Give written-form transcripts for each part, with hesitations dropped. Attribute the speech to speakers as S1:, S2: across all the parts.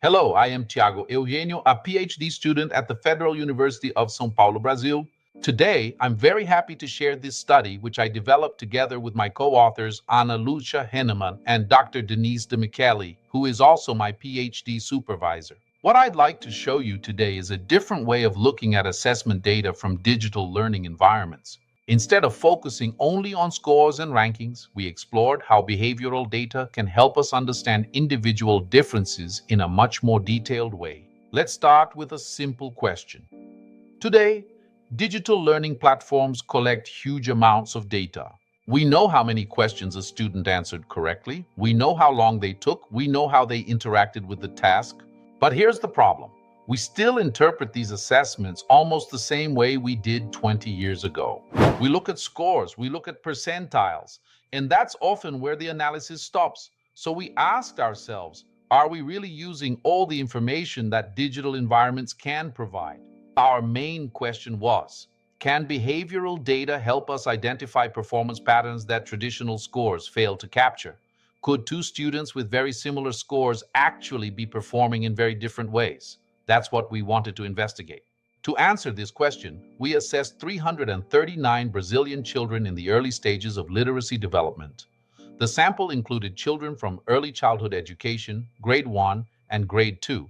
S1: Hello, I am Tiago Eugênio, a PhD student at the Federal University of São Paulo, Brazil. Today, I'm very happy to share this study, which I developed together with my co-authors Ana Lúcia Henneman and Dr. Denise de Micheli, who is also my PhD supervisor. What I'd like to show you today is a different way of looking at assessment data from digital learning environments. Instead of focusing only on scores and rankings, we explored how behavioral data can help us understand individual differences in a much more detailed way. Let's start with a simple question. Today, digital learning platforms collect huge amounts of data. We know how many questions a student answered correctly. We know how long they took. We know how they interacted with the task. But here's the problem. We still interpret these assessments almost the same way we did 20 years ago. We look at scores, we look at percentiles, and that's often where the analysis stops. So we asked ourselves, are we really using all the information that digital environments can provide? Our main question was, can behavioral data help us identify performance patterns that traditional scores fail to capture? Could two students with very similar scores actually be performing in very different ways? That's what we wanted to investigate. To answer this question, we assessed 339 Brazilian children in the early stages of literacy development. The sample included children from early childhood education, grade 1 and grade 2.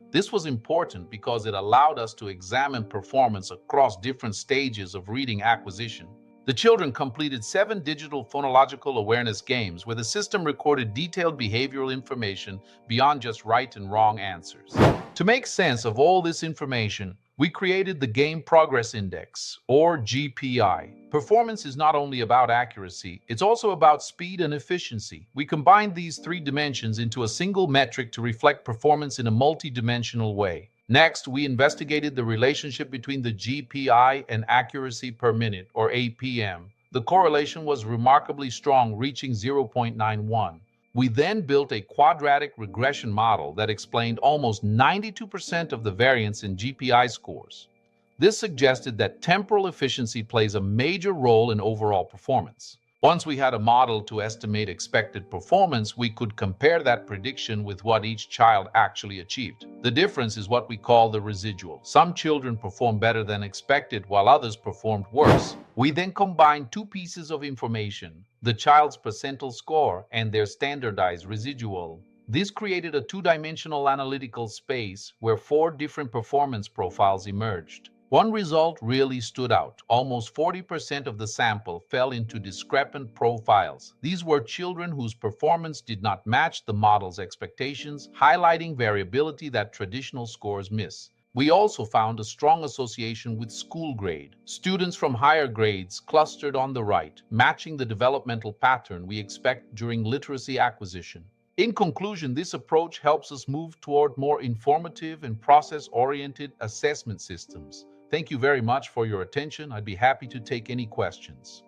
S1: This was important because it allowed us to examine performance across different stages of reading acquisition. The children completed 7 digital phonological awareness games where the system recorded detailed behavioral information beyond just right and wrong answers. To make sense of all this information, we created the Game Progress Index, or GPI. Performance is not only about accuracy, it's also about speed and efficiency. We combined these 3 dimensions into a single metric to reflect performance in a multi-dimensional way. Next, we investigated the relationship between the GPI and accuracy per minute, or APM. The correlation was remarkably strong, reaching 0.91. We then built a quadratic regression model that explained almost 92% of the variance in GPI scores. This suggested that temporal efficiency plays a major role in overall performance. Once we had a model to estimate expected performance, we could compare that prediction with what each child actually achieved. The difference is what we call the residual. Some children performed better than expected, while others performed worse. We then combined 2 pieces of information, the child's percentile score and their standardized residual. This created a 2-dimensional analytical space where 4 different performance profiles emerged. One result really stood out. Almost 40% of the sample fell into discrepant profiles. These were children whose performance did not match the model's expectations, highlighting variability that traditional scores miss. We also found a strong association with school grade. Students from higher grades clustered on the right, matching the developmental pattern we expect during literacy acquisition. In conclusion, this approach helps us move toward more informative and process-oriented assessment systems. Thank you very much for your attention. I'd be happy to take any questions.